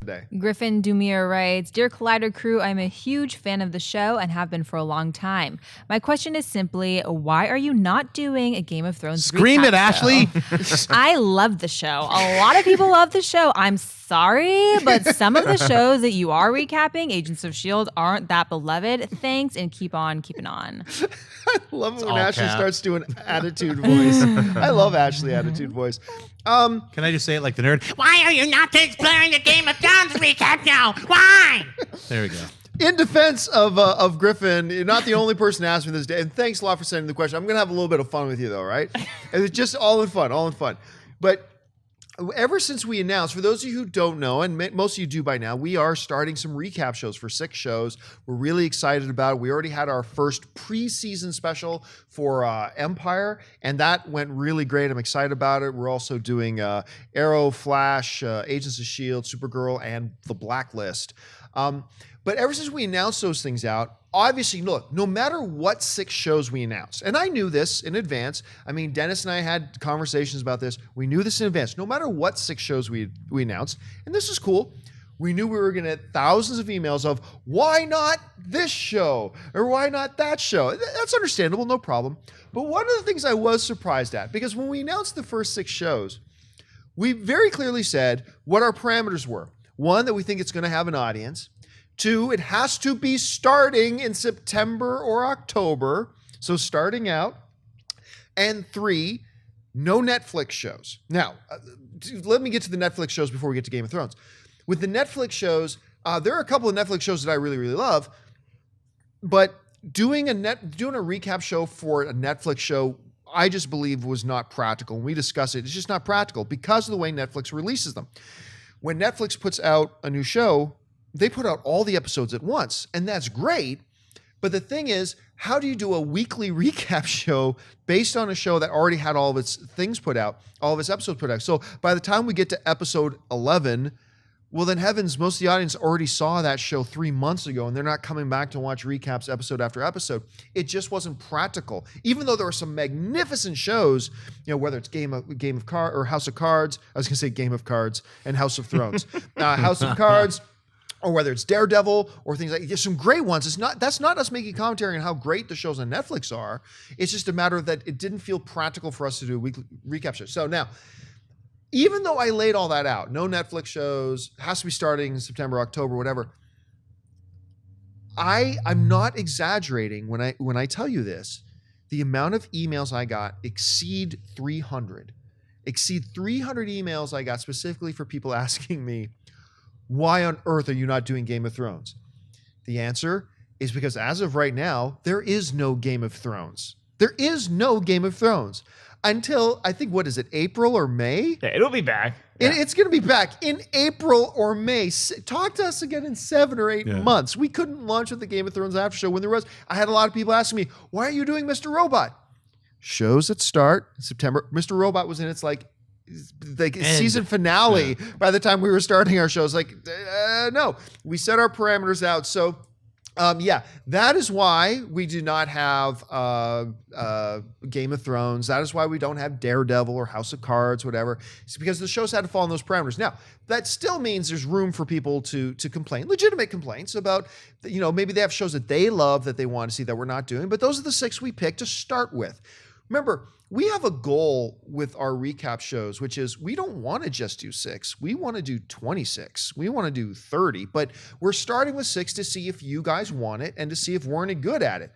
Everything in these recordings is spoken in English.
today. Griffin Dumeer writes, Dear Collider crew, I'm a huge fan of the show and have been for a long time. My question is simply, why are you not doing a Game of Thrones Scream recap it, Ashley. I love the show. A lot of people love the show. I'm sorry, but some of the shows that you are recapping, Agents of Sheild, aren't that beloved. Thanks, and keep on keeping on. I love it when all Ashley cap. starts doing attitude voice. I love Ashley attitude voice. Can I just say it like the nerd? Why are you not exploring the Game of Thrones recap now? Why? There we go. In defense of Griffin, you're not the only person to ask me this day. And thanks a lot for sending the question. I'm going to have a little bit of fun with you, though, right? It's just all in fun. But ever since we announced, for those of you who don't know, and most of you do by now, we are starting some recap shows for 6 shows. We're really excited about it. We already had our first preseason special for Empire, and that went really great. I'm excited about it. We're also doing Arrow, Flash, Agents of S.H.I.E.L.D., Supergirl, and The Blacklist. But ever since we announced those things out, obviously, look, no matter what 6 shows we announced, and I knew this in advance. I mean, Dennis and I had conversations about this. We knew this in advance. No matter what 6 shows we announced, and this is cool, we knew we were going to get thousands of emails of, why not this show? Or why not that show? That's understandable, no problem. But one of the things I was surprised at, because when we announced the first 6 shows, we very clearly said what our parameters were. 1, that we think it's going to have an audience. 2, it has to be starting in September or October, so starting out. And 3, no Netflix shows. Now, let me get to the Netflix shows before we get to Game of Thrones. With the Netflix shows, there are a couple of Netflix shows that I really, really love, but doing a recap show for a Netflix show, I just believe was not practical. When we discuss it, it's just not practical because of the way Netflix releases them. When Netflix puts out a new show, they put out all the episodes at once, and that's great. But the thing is, how do you do a weekly recap show based on a show that already had all of its things put out, all of its episodes put out? So by the time we get to episode 11, well, then heavens, most of the audience already saw that show 3 months ago, and they're not coming back to watch recaps episode after episode. It just wasn't practical. Even though there were some magnificent shows, whether it's Game of Cards or House of Cards, I was going to say Game of Cards and House of Thrones, House of Cards. Or whether it's Daredevil or things like there's some great ones. That's not us making commentary on how great the shows on Netflix are. It's just a matter of that it didn't feel practical for us to do a weekly recap show. So now, even though I laid all that out, no Netflix shows, has to be starting in September, October, whatever. I'm not exaggerating when I tell you this. The amount of emails I got exceed 300. Exceed 300 emails I got specifically for people asking me, why on earth are you not doing Game of Thrones? The answer is because as of right now, there is no Game of Thrones. There is no Game of Thrones until, I think, what is it, April or May? Yeah, it'll be back. Yeah. It's going to be back in April or May. Talk to us again in 7 or 8 months. We couldn't launch with the Game of Thrones after show when there was. I had a lot of people asking me, why are you doing Mr. Robot? Shows that start in September. Mr. Robot was in its season finale by the time we were starting our shows. No, we set our parameters out. So, that is why we do not have Game of Thrones. That is why we don't have Daredevil or House of Cards, whatever. It's because the shows had to fall in those parameters. Now, that still means there's room for people to complain, legitimate complaints about, maybe they have shows that they love that they want to see that we're not doing. But those are the 6 we picked to start with. Remember, we have a goal with our recap shows, which is we don't want to just do 6. We want to do 26. We want to do 30. But we're starting with 6 to see if you guys want it and to see if we're any good at it.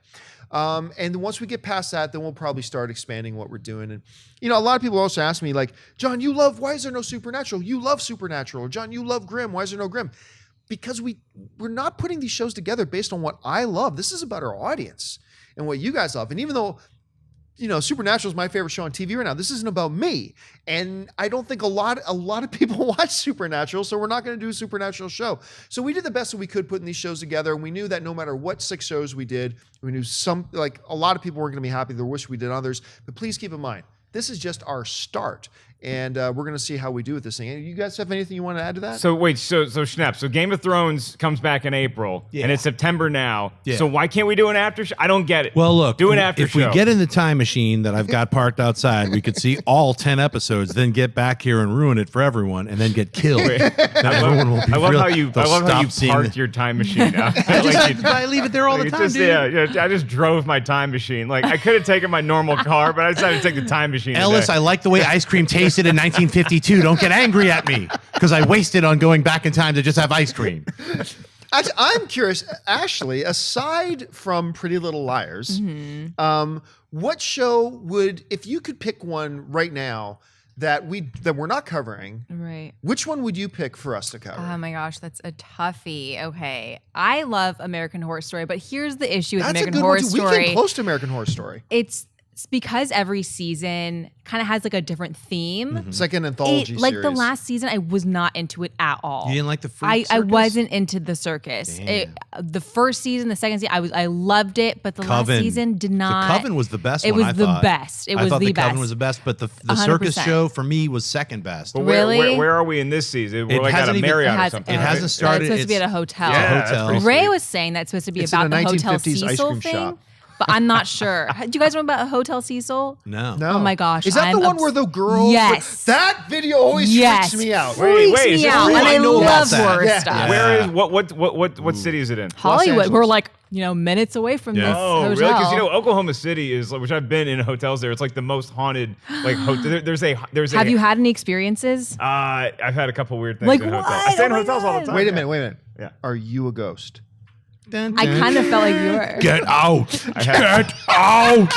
And once we get past that, then we'll probably start expanding what we're doing. And, a lot of people also ask me, John, why is there no Supernatural? You love Supernatural. Or, John, you love Grimm. Why is there no Grimm? Because we're not putting these shows together based on what I love. This is about our audience and what you guys love. And even though Supernatural is my favorite show on TV right now, this isn't about me. And I don't think a lot of people watch Supernatural, so we're not going to do a Supernatural show. So we did the best that we could putting these shows together, and we knew that no matter what 6 shows we did, we knew a lot of people weren't going to be happy. They wish we did others. But please keep in mind, this is just our start. and we're going to see how we do with this thing. You guys have anything you want to add to that? So wait, so Schnapp, so Game of Thrones comes back in April, Yeah. and it's September now. Yeah. So why can't we do an after show? I don't get it. Well, look, do an after if show. we get in the time machine that I've got parked outside, we could see all 10 episodes, then get back here and ruin it for everyone, and then get killed. Then everyone will be I love real- how you they'll stop seeing parked the- your time machine out. I leave it there all the Like, time, just, dude. yeah, I just drove my time machine. Like I could have taken my normal car, but I decided to take the time machine. Ellis, today. I like the way ice cream tasted in 1952. Don't get angry at me because I wasted on going back in time to just have ice cream. Actually, I'm curious, Ashley, aside from Pretty Little Liars, what show would, if you could pick one right now that we're not covering, Right. which one would you pick for us to cover? Oh my gosh, that's a toughie. Okay. I love American Horror Story, but here's the issue with That's a American good Horror one too. We Story. came close to American Horror Story. It's because every season kind of has like a different theme. It's like an anthology Like series. the last season, I was not into it at all. You didn't like the fruit I circus? wasn't into the circus. The first season, the second season, I loved it, but the last season did not. The Coven was the best It one, was I the thought. best. It I was thought the the Coven best. was the best, but the circus 100%. show for me was second best. But Really? where are we in this season? We're It like at a hasn't even- Marriott It or has- something. It right? hasn't started. It's supposed to be at a hotel. Yeah, a that's hotel. pretty Ray sweet. was saying that's supposed to be It's in about a the Hotel 1950s ice Cecil cream thing, shop. but I'm not sure. Do you guys know about Hotel Cecil? No. No. Oh my gosh, Is that I'm the one where the girls? Yes. That video always Yes. freaks me out. Wait, Freaks is me it out, real? and I I know about love that. horror Yeah. stuff. Where is what city is it in? Hollywood. Angeles. We're like minutes away from this Oh, hotel. really? Because Oklahoma City is, which I've been in hotels there. It's like the most haunted. Like there's a. Have you had any experiences? I've had a couple weird things Like in hotels. what? I stay in Oh my hotels all the God. time. Wait a yeah. minute. Yeah. Are you a ghost? I kind of felt like you were. Get out! I have- Get out!